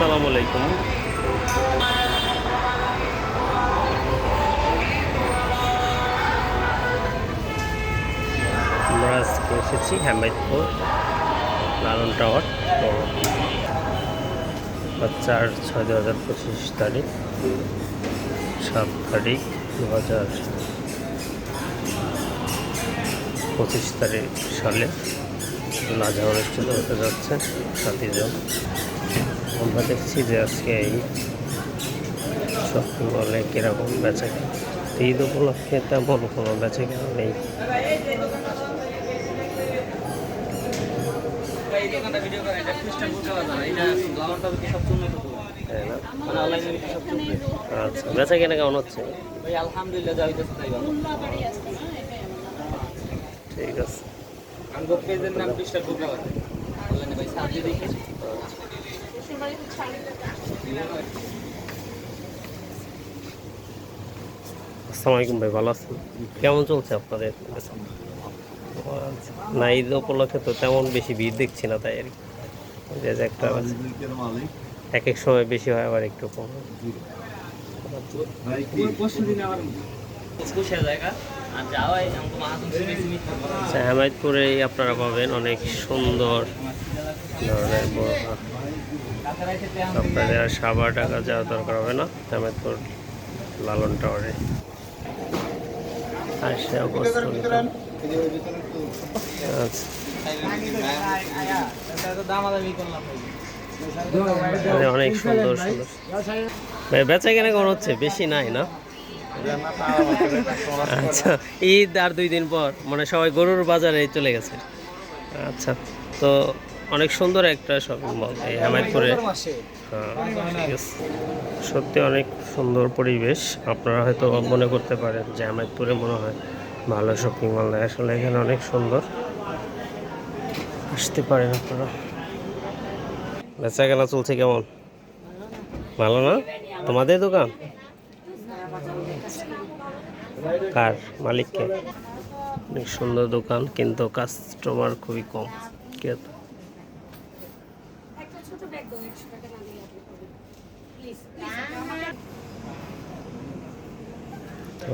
আসসালামু আলাইকুম। আমরা আজকে এসেছি হেমায়তপুর লালন টাওয়ার। তো 4/6/2025 তারিখ, 7 তারিখ 2025 তারিখ সালে আজহা অনুষ্ঠিত হতে যাচ্ছে 7 জন। আমরা দেখছি যে আজকে এই শপিং মলে কীরকম বেচা কেনা। ঈদ উপলক্ষে তেমন কোনো বেচা কেনা নেই। আচ্ছা, বেচা কেনা কেমন হচ্ছে? ঠিক আছে। আসসালামু আলাইকুম ভাই, ভালো আছেন? কেমন চলছে আপনাদের? না, ঈদ উপলক্ষে তো তেমন বেশি ভিড় দেখছি না, তাই আর কি। যে একটা এক এক সময় বেশি হয়, আবার একটু কম হয়। আচ্ছা, হেমায়তপুরে আপনারা পাবেন অনেক সুন্দর ধরনের বোরকা। আপনাদের আর সাবার টাকা যাওয়ার দরকার হবে না হেমায়তপুর লালন টাওয়ারে। আর সে অবস্থা অনেক সুন্দর সুন্দর বেচা কেনা কেমন হচ্ছে? বেশি নাই না? আচ্ছা, ঈদ আর 2 দিন পর মানে সবাই গরুর বাজারে চলে গেছে। আচ্ছা, তো অনেক সুন্দর একটা শপিং মল এই হেমায়তপুরে। হ্যাঁ, ঠিক আছে। সত্যি অনেক সুন্দর পরিবেশ। আপনারা হয়তো মনে করতে পারেন যে হেমায়তপুরে মনে হয় ভালো শপিং মল নেই, আসলে এখানে অনেক সুন্দর। আসতে পারেন আপনারা। বেচা কেনা চলছে কেমন? ভালো না? তোমাদের দোকান কার? মালিককে? অনেক সুন্দর দোকান, কিন্তু কাস্টমার খুবই কম।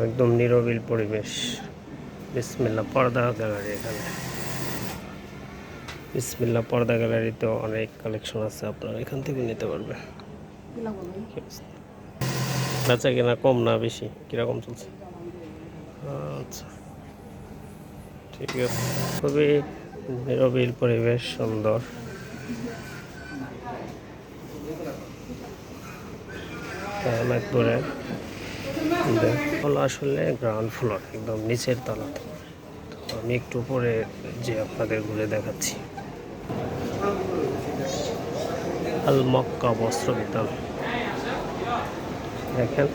একদম নিরবিল পরিবেশ। বিসমিল্লাহ পর্দা গ্যালারি। এখানে বিসমিল্লাহ পর্দা গ্যালারিতেও অনেক কালেকশন আছে, আপনারা এখান থেকে নিতে পারবেন। বেচা কেনা কম না বেশি? কিরকম চলছে? আচ্ছা, ঠিক আছে। খুবই নিরবিল পরিবেশ, সুন্দর। হেমায়তপুরে হলো আসলে গ্রাউন্ড ফ্লোর, একদম নিচের তলাতে। তো আমি একটু উপরে যে আপনাদের ঘুরে দেখাচ্ছি। আল মক্কা বস্ত্র বিতান, দেখেন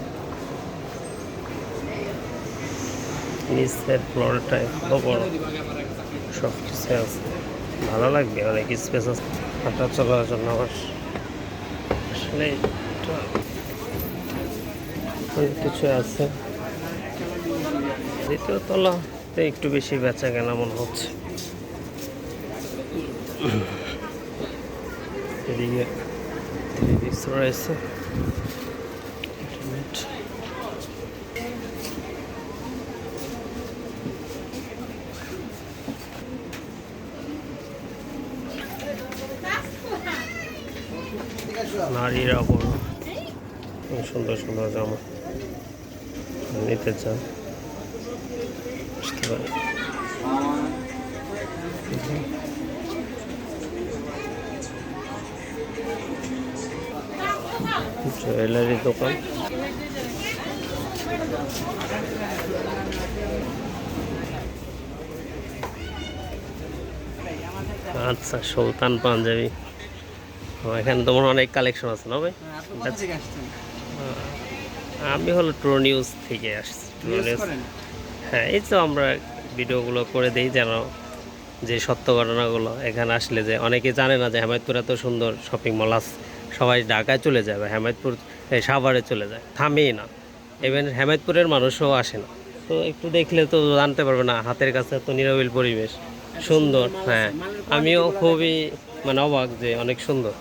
নিচের ফ্লোরটা এত বড়, সব কিছু আছে, ভালো লাগবে, অনেক স্পেস আছে হাঁটা চলার জন্য। আমার আসলে অনেক কিছু আছে। দ্বিতীয় তলাতে একটু বেশি বেচা কেনা মনে হচ্ছে। এদিকে রয়েছে। নারীরা বড় সুন্দর সুন্দর জামা নিতে চান বুঝতে পারি। জুয়েলারি দোকান। আচ্ছা, সুলতান পাঞ্জাবি। এখানে তোমার অনেক কালেকশন আছে না ভাই? আমি হলো ট্রু নিউজ থেকে আসছি। ট্রু নিউজ, হ্যাঁ, এই তো আমরা ভিডিওগুলো করে দিই যেন যে সত্য ঘটনাগুলো এখানে আসলে, যে অনেকে জানে না যে হেমায়তপুর এত সুন্দর শপিং মল আছে। সবাই ঢাকায় চলে যায় বা হেমায়তপুর সাভারে চলে যায়, থামেই না। ইভেন হেমায়তপুরের মানুষও আসে না। তো একটু দেখলে তো জানতে পারবে না, হাতের কাছে এত নিরবিল পরিবেশ, সুন্দর। হ্যাঁ, আমিও খুবই মানে অবাক যে অনেক সুন্দর।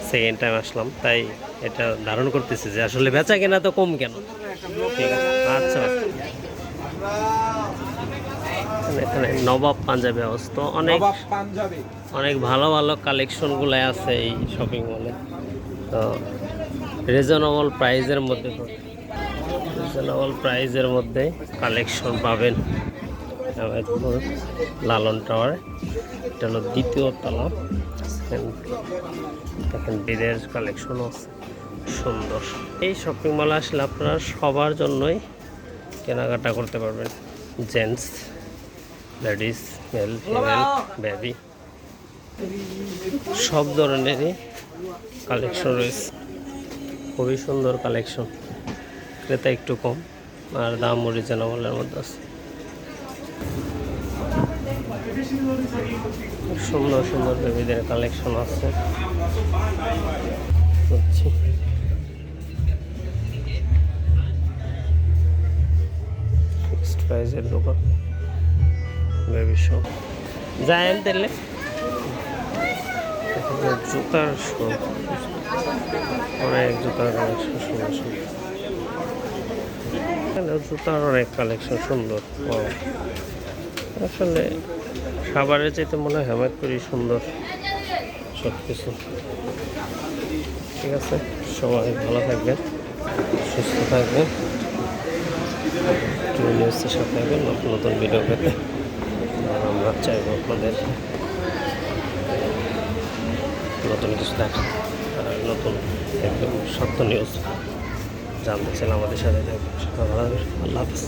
সেকেন্ড টাইম আসলাম, তাই এটা ধারণ করতেছি যে আসলে বেচা কেনা তো কম কেন। ঠিক আছে, আচ্ছা। এখানে নবাব পাঞ্জাবি হাউস, তো অনেক অনেক ভালো ভালো কালেকশনগুলো আছে এই শপিং মলে। তো রিজনেবল প্রাইজের মধ্যে কালেকশন পাবেন হেমায়তপুর লালন টাওয়ার। এটা হলো দ্বিতীয় তলা। দেখেন বিদেশ কালেকশনও আছে সুন্দর। এই শপিং মলে আসলে আপনারা সবার জন্যই কেনাকাটা করতে পারবেন, gents, ladies, male, female, baby, সব ধরনেরই কালেকশন রয়েছে। খুবই সুন্দর কালেকশন, ক্রেতা একটু কম আর দাম রিজনেবলের মধ্যে আছে। সুন্দর সুন্দর বেবিদের কালেকশন আছে। ফিক্সড প্রাইসের দোকান, বেবি শপ। যায়েন তাহলে জুতার শপ, অনেক জুতার কালেকশন সুন্দর সুন্দর। এখানে জুতার অনেক কালেকশন সুন্দর। আসলে খাবারের চাইতে মনে হয় হেমায়তপুরই সুন্দর সব কিছু। ঠিক আছে, সবাই ভালো থাকবেন, সুস্থ থাকবেন, নিউজের সাথে থাকবেন নতুন নতুন ভিডিও পেতে। আর আমরা চাইবো আপনাদের নতুন কিছু দেখা আর নতুন একদম সত্য নিউজ জানতে চাইলে আমাদের সাথে থাকবেন। ভালো থাকবেন, আল্লাহ হাফিজ।